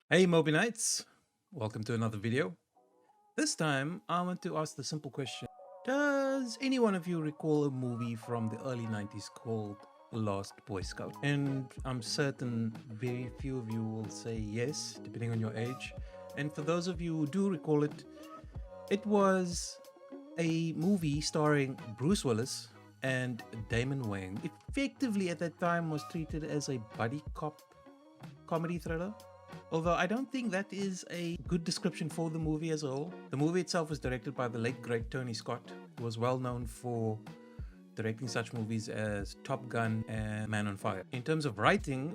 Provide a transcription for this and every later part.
Hey Moby Knights, welcome to another video. This time I want to ask the simple question. Does any one of you recall a movie from the early 90s called The Last Boy Scout? And I'm certain very few of you will say yes, depending on your age. And for those of you who do recall it, it was a movie starring Bruce Willis and Damon Wayans. Effectively at that time was treated as a buddy cop comedy thriller. Although I don't think that is a good description for the movie as a whole. The movie itself was directed by the late great Tony Scott, who was well known for directing such movies as Top Gun and Man on Fire. In terms of writing,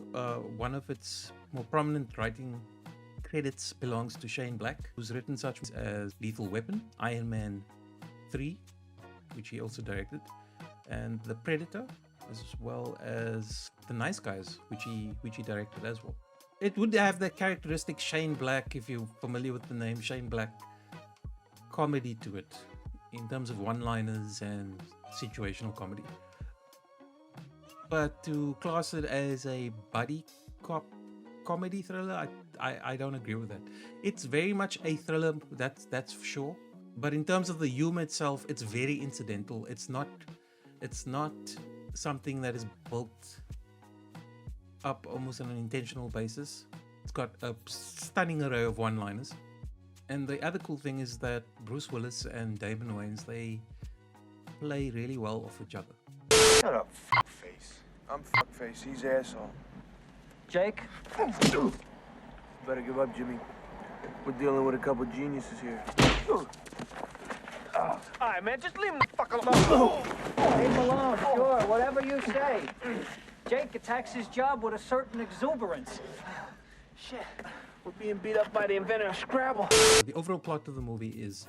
one of its more prominent writing credits belongs to Shane Black, who's written such movies as Lethal Weapon, Iron Man 3, which he also directed, and The Predator, as well as The Nice Guys, which he directed as well. It would have the characteristic Shane Black, if you're familiar with the name Shane Black, comedy to it in terms of one-liners and situational comedy. But to class it as a buddy cop comedy thriller, I don't agree with that. It's very much a thriller, that's for sure. But in terms of the humor itself, it's very incidental. It's not something that is built up almost on an intentional basis. It's got a stunning array of one-liners. And the other cool thing is that Bruce Willis and Damon Wayans, they play really well off each other. Shut up, fuckface. I'm fuckface, he's asshole. Jake? Better give up, Jimmy. We're dealing with a couple geniuses here. All right, man, just leave him the fuck alone. Leave him alone, sure, whatever you say. Jake attacks his job with a certain exuberance. Shit, we're being beat up by the inventor of Scrabble. The overall plot of the movie is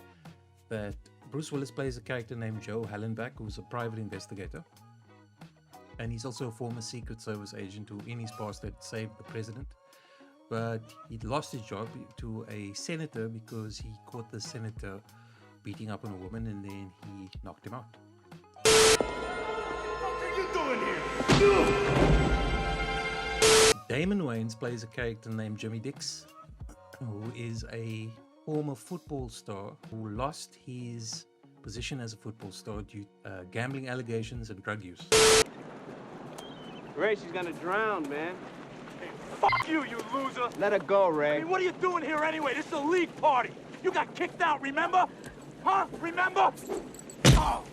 that Bruce Willis plays a character named Joe Hallenbeck, who's a private investigator. And he's also a former Secret Service agent who, in his past, had saved the president. But he lost his job to a senator because he caught the senator beating up on a woman, and then he knocked him out. Damon Wayans plays a character named Jimmy Dix, who is a former football star who lost his position as a football star due to gambling allegations and drug use. Ray, she's gonna drown, man. Hey, fuck you, you loser! Let her go, Ray. I mean, what are you doing here anyway? This is a league party. You got kicked out, remember? Huh? Remember? Oh.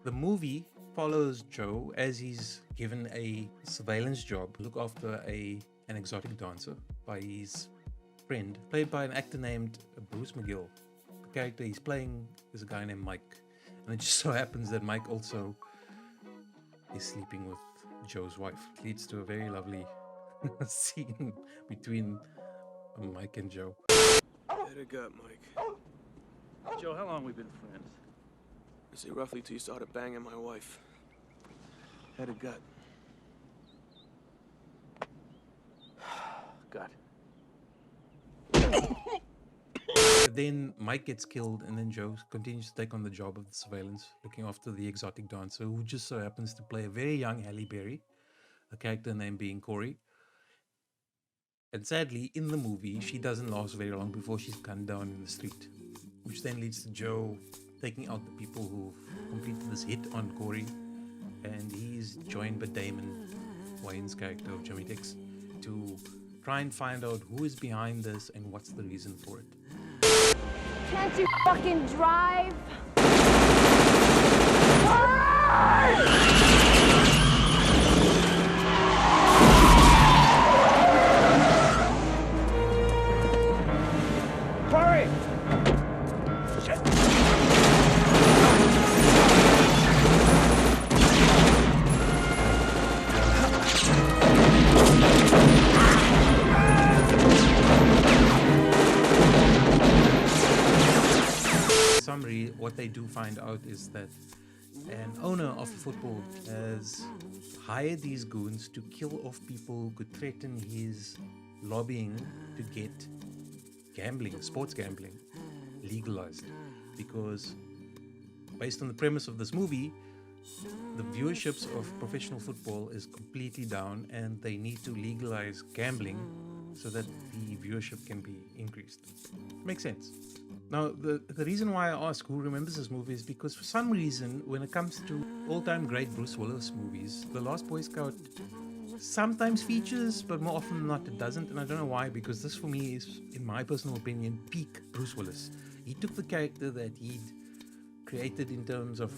The movie follows Joe as he's given a surveillance job to look after an exotic dancer by his friend, played by an actor named Bruce McGill. The character he's playing is a guy named Mike, and it just so happens that Mike also is sleeping with Joe's wife. It leads to a very lovely scene between Mike and Joe. Let it gut, Mike. Joe, how long we been friends? I say roughly till you started banging my wife. Had a gut. God. Then Mike gets killed, and then Joe continues to take on the job of the surveillance, looking after the exotic dancer, who just so happens to play a very young Halle Berry, a character named being Corey. And sadly, in the movie, she doesn't last very long before she's gunned down in the street, which then leads to Joe taking out the people who've completed this hit on Corey, and he's joined by Damon Wayans' character of Jimmy Dix to try and find out who is behind this and what's the reason for it. Can't you fucking drive? Hurry! Summary, what they do find out is that an owner of a football has hired these goons to kill off people who could threaten his lobbying to get gambling, sports gambling, legalized. Because based on the premise of this movie, the viewerships of professional football is completely down, and they need to legalize gambling so that the viewership can be increased. Makes sense. Now, the reason why I ask who remembers this movie is because for some reason, when it comes to all-time great Bruce Willis movies, The Last Boy Scout sometimes features, but more often than not it doesn't, and I don't know why, because this for me is, in my personal opinion, peak Bruce Willis. He took the character that he'd created in terms of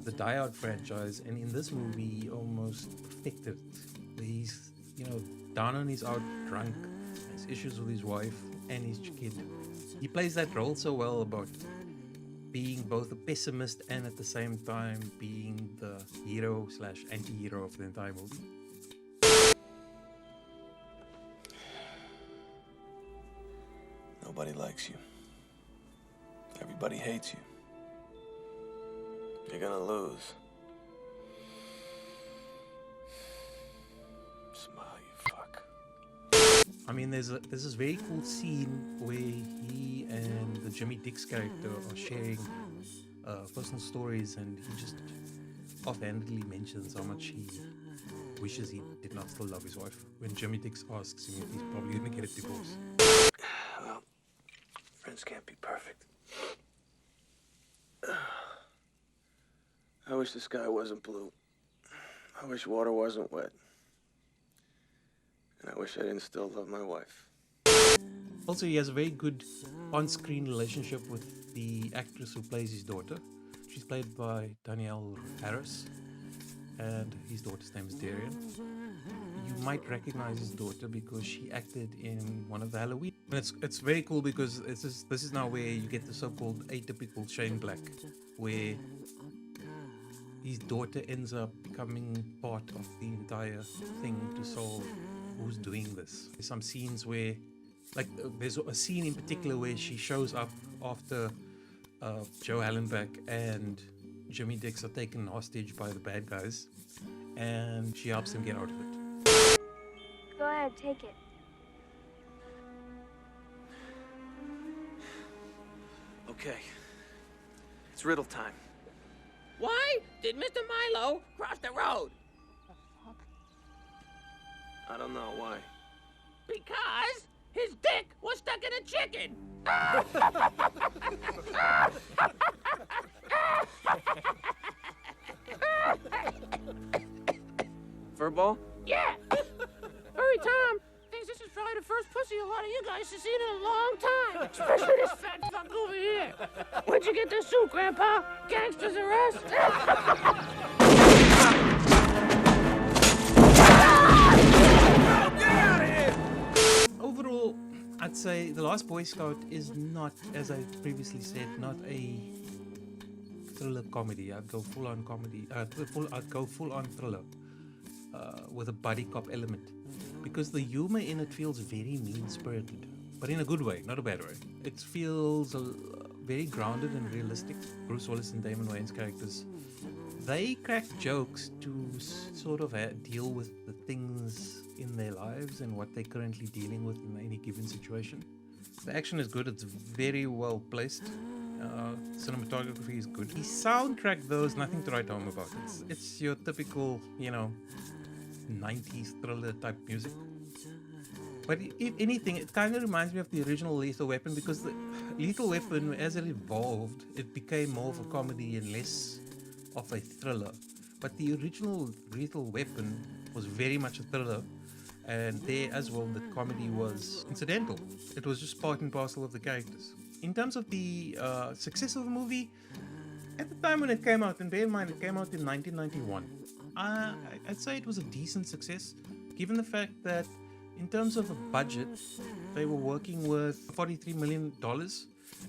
the Die Hard franchise, and in this movie he almost perfected it. He's, down on his out, drunk, has issues with his wife and his kid. He plays that role so well about being both a pessimist and at the same time being the hero / anti-hero of the entire movie. Nobody likes you. Everybody hates you. You're gonna lose. Smile, you fuck. I mean, there's this very cool scene where he and the Jimmy Dix character are sharing personal stories, and he just offhandedly mentions how much he wishes he did not still love his wife when Jimmy Dix asks him if he's probably gonna get a divorce. Well, friends can't be perfect. I wish the sky wasn't blue. I wish water wasn't wet. And I wish I didn't still love my wife. Also, he has a very good on-screen relationship with the actress who plays his daughter. She's played by Danielle Harris, and his daughter's name is Darian. You might recognize his daughter because she acted in one of the Halloween. And it's very cool because this is now where you get the so-called atypical Shane Black, where his daughter ends up becoming part of the entire thing to solve who's doing this. There's some scenes where, like, there's a scene in particular where she shows up after Joe Hallenbeck and Jimmy Dix are taken hostage by the bad guys, and she helps them get out of it. Go ahead, take it. Okay. It's riddle time. Why did Mr. Milo cross the road? I don't know why. Because his dick was stuck in a chicken. Furball? Yeah. Hurry, Tom. Thinks this is probably the first pussy a lot of you guys have seen in a long time. Especially this fat fuck over here. Where'd you get this suit, Grandpa? Gangsters arrest? Overall, I'd say The Last Boy Scout is not, as I previously said, not a thriller comedy. I'd go full on comedy. I'd go full on thriller with a buddy cop element, because the humor in it feels very mean-spirited, but in a good way, not a bad way. It feels very grounded and realistic. Bruce Willis and Damon Wayans' characters, they crack jokes to sort of deal with the things in their lives and what they're currently dealing with in any given situation. The action is good, it's very well placed. Cinematography is good. The soundtrack, though, is nothing to write home about. It's your typical, 90s thriller type music. But if anything, it kind of reminds me of the original Lethal Weapon, because the Lethal Weapon, as it evolved, it became more of a comedy and less of a thriller. But the original Lethal Weapon was very much a thriller, and there as well the comedy was incidental. It was just part and parcel of the characters. In terms of the success of the movie, at the time when it came out, and bear in mind it came out in 1991, I'd say it was a decent success, given the fact that in terms of a budget, they were working with $43 million,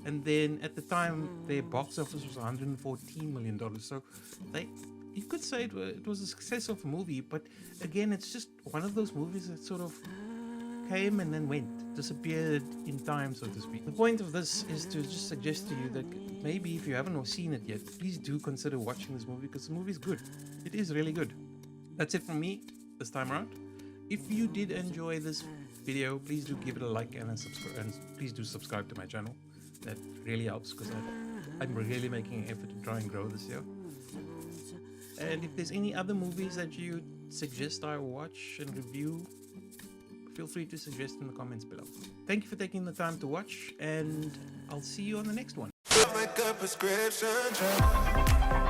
and then at the time their box office was $114 million. So you could say it was a success of a movie, but again, it's just one of those movies that sort of came and then went, disappeared in time, so to speak. The point of this is to just suggest to you that maybe if you haven't seen it yet, please do consider watching this movie, because the movie is good. It is really good. That's it from me this time around. If you did enjoy this video, please do give it a like and a subscribe, and please do subscribe to my channel. That really helps, because I'm really making an effort to try and grow this year. And if there's any other movies that you suggest I watch and review, feel free to suggest in the comments below. Thank you for taking the time to watch, and I'll see you on the next one. Like a prescription drug.